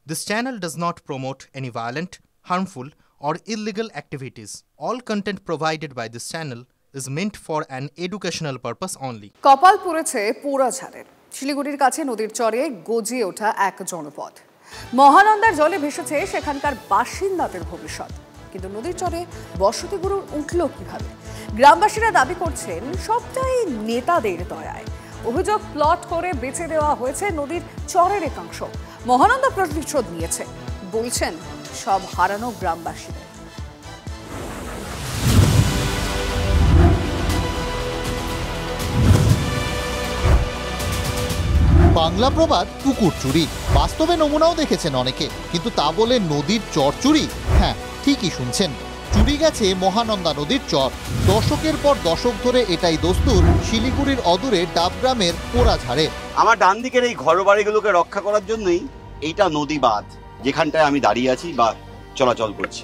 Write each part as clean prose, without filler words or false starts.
This channel does not promote any violent, harmful, or illegal activities. All content provided by this channel is meant for an educational purpose only. কপাল পড়েছে পোড়াঝাড়ের। শিলিগুড়ির কাছে নদীর চরে গজিয়ে ওঠা এক জনপদ। মহানন্দার জলে ভেসেছে সেখানকার বাসিন্দাদের ভবিষ্যৎ। কিন্তু নদীর চরে বসতি গড়ে উঠল কিভাবে? গ্রামবাসীরা দাবি করছেন সবটাই নেতাদের দয়ায়। অভিযোগ প্লট করে বেচে দেওয়া হয়েছে নদীর চরের একাংশ। মহানন্দা প্রতিশোধ নিয়েছে বলছেন সব হারানো গ্রামবাসীরা। বাংলা প্রবাদ পুকুর চুরি, বাস্তবে নমুনাও দেখেছেন অনেকে, কিন্তু তা বলে নদীর চর চুরি? হ্যাঁ, ঠিকই শুনছেন, চুরি গেছে মহানন্দা নদীর চর। দশকের পর দশক ধরে এটাই দস্তুর শিলিগুড়ির অদূরে ডাবগ্রামের পোড়াঝাড়ে। আমার ডান দিকের এই ঘরবাড়িগুলোকে রক্ষা করার জন্যই এইটা নদী বাঁধ, যেখানটায় আমি দাঁড়িয়ে আছি বা চলাচল করছি।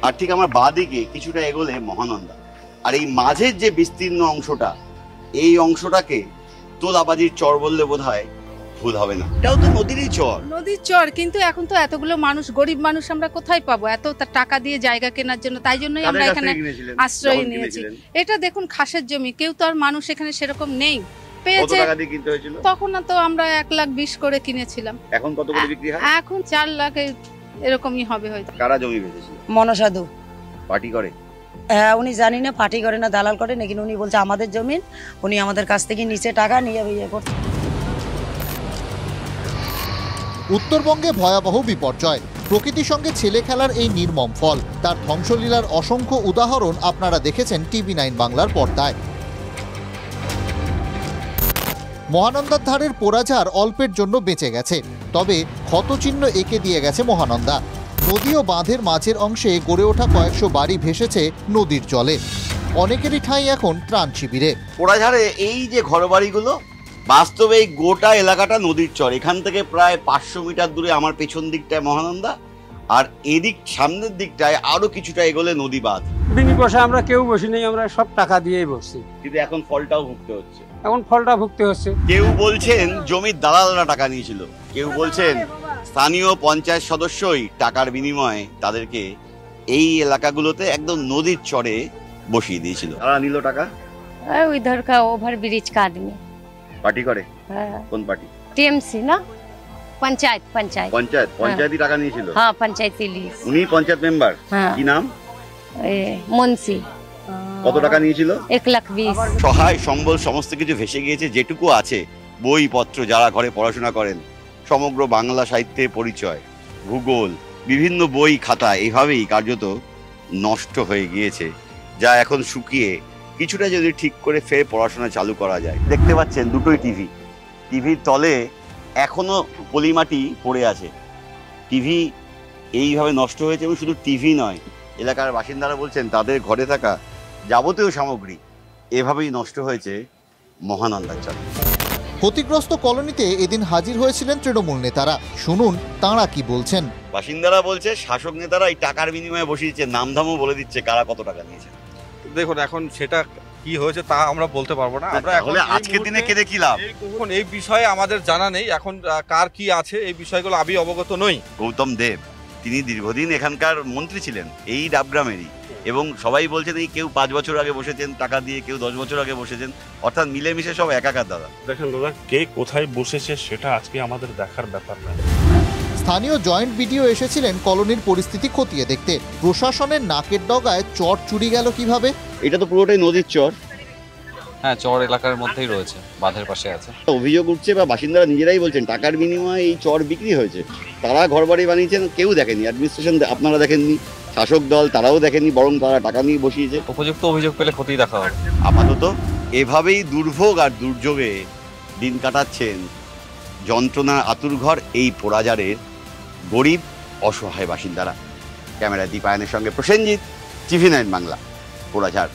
আর ঠিক আমার বাঁ দিকে কিছুটা এগোলে মহানন্দা। আর এই মাঝের যে বিস্তীর্ণ অংশটা, এই অংশটাকে তোলাবাজির চর বললে বোধহয় ভুল হবে না। এটাও তো নদীরই চর। নদীর চর, কিন্তু এখন তো এতগুলো মানুষ, গরিব মানুষ, আমরা কোথায় পাবো এত টাকা দিয়ে জায়গা কেনার জন্য? তাই জন্যই আমরা এখানে আশ্রয় নিয়েছি। এটা দেখুন খাসের জমি, কেউ তো আর মানুষ এখানে সেরকম নেই। পেয়েছে তখন তো আমরা 1,20,000 করে কিনেছিলাম। এখন কত করে বিক্রি হয়? এখন 4 লাখ এরকমই হবে হয়তো। কারা জমি বেচেছিল? মনসাধু পার্টি করে? হ্যাঁ, উনি জানি না পার্টি করে না দালাল করে নাকি, উনি বলছে আমাদের জমি, উনি আমাদের কাছ থেকে নিচে টাকা নিয়ে বিয়ে করছে। উত্তরবঙ্গে ভয়াবহ বিপর্যয়, প্রকৃতির সঙ্গে ছেলে খেলার এই নির্মম ফল, তার ধ্বংসলীলার অসংখ্য উদাহরণ আপনারা দেখেছেন TV9 বাংলার পর্দায়। মহানন্দার ধারের পোড়াঝাড় অল্পের জন্য বেঁচে গেছে, তবে ক্ষতচিহ্ন এঁকে দিয়ে গেছে মহানন্দা। নদী ও বাঁধের মাঝের অংশে গড়ে ওঠা কয়েকশো বাড়ি ভেসেছে নদীর জলে। অনেকেরই ঠাঁই এখন ত্রাণ শিবিরে। পোড়াঝাড়ে এই যে ঘরবাড়িগুলো, বাস্তবে এই গোটা এলাকাটা নদীর চর। এখান থেকে প্রায় 500 মিটার দূরে আমার পেছন দিকটায় মহানন্দা, আর এদিক সামনের দিকটায় আরো কিছুটা এগোলে নদী বাঁধ। বিনি পয়সা আমরা কেউ বসি নেই, আমরা সব টাকা দিয়েই বসছি। কিন্তু এখন ফলটাও ভুগতে হচ্ছে। কেউ বলছেন জমির দালালরা টাকা নিয়েছিল, কেউ বলছেন স্থানীয় পঞ্চায়েত সদস্যই টাকার বিনিময়ে তাদেরকে এই এলাকাগুলোতে একদম নদীর চরে বসিয়ে দিয়েছিল। তারা নিল টাকা। इधर का ओवर ब्रिज का आदमी পার্টি করে? কোন পার্টি? টিএমসি না, পঞ্চায়েতই টাকা নিয়েছিল। হ্যাঁ, পঞ্চায়েতই লিস্ট। উনি পঞ্চায়েত মেম্বার? কি নাম? মুন্সি। কত টাকা নিয়েছিল? 1,20,000। সহায় সম্বল সমস্ত কিছু ভেসে গিয়েছে। যেটুকু আছে বইপত্র, যারা ঘরে পড়াশোনা করেন, সমগ্র বাংলা সাহিত্যের পরিচয়, ভূগোল, বিভিন্ন বই খাতা এভাবেই কার্যত নষ্ট হয়ে গিয়েছে, যা এখন শুকিয়ে কিছুটা যদি ঠিক করে ফের পড়াশোনা চালু করা যায়। দেখতে পাচ্ছেন দুটোই টিভির তলে এখনো পলিমাটি পড়ে আছে। টিভি এইভাবে নষ্ট হয়েছে, এবং শুধু টিভি নয়, এলাকার বাসিন্দারা বলছেন তাদের ঘরে থাকা যাবতীয় সামগ্রী এভাবেই নষ্ট হয়েছে মহানন্দার চরে। ক্ষতিগ্রস্ত কলোনিতে এদিন হাজির হয়েছিলেন তৃণমূল নেতারা, শুনুন তাঁরা কি বলছেন। বাসিন্দারা বলছে শাসক নেতারা এই টাকার বিনিময়ে বসিয়েছে, নামধামও বলে দিচ্ছে কারা কত টাকা নিয়েছে। দেখুন, এখন সেটা কি হয়েছে তা আমরা বলতে পারবো না। আমরা এখন আজকের দিনে কেঁদে কি লাভ? এখন এই বিষয়ে আমাদের জানা নেই, এখন কার কি আছে এই বিষয়গুলো আমি অবগত নই। গৌতম দেব, তিনি দীর্ঘদিন এখানকার মন্ত্রী ছিলেন, এই ডাবগ্রামেরই, এবং সবাই বলছেন এই কেউ 5 বছর আগে বসেছেন টাকা দিয়ে, কেউ 10 বছর আগে বসেছেন, অর্থাৎ মিলেমিশে সব একাকার। দাদা দেখেন দাদা, কে কোথায় বসেছে সেটা আজকে আমাদের দেখার ব্যাপার না। স্থানীয় জয়েন্ট বিডিও এসেছিলেন কলোনির পরিস্থিতি খতিয়ে দেখতে। প্রশাসনের নাকের ডগায় চর চুরি গেল কিভাবে? এটা তো পুরোটাই নদীর চর। হ্যাঁ, চর এলাকার মধ্যেই রয়েছে, বাঁধের পাশে আছে। অভিযোগ উঠছে বা বাসিন্দারা নিজেরাই বলছেন টাকার বিনিময়ে এই চর বিক্রি হয়েছে। তারা ঘরবাড়ি বানিয়েছেন, কেউ দেখেনি, অ্যাডমিনিস্ট্রেশন আপনারা দেখেননি, শাসক দল তারাও দেখেনি, বরং তারা টাকা নিয়ে বসিয়েছে। উপযুক্ত অভিযোগ পেলে ক্ষতি দেখা হবে। আপাতত এভাবেই দুর্ভোগ আর দুর্যোগে দিন কাটাচ্ছেন যন্ত্রণার আতুরঘর এই পোড়াঝাড়ের গরিব অসহায় বাসিন্দারা। ক্যামেরায় দীপায়নের সঙ্গে প্রসেনজিৎ, TV9 বাংলা, পোড়াঝাড়।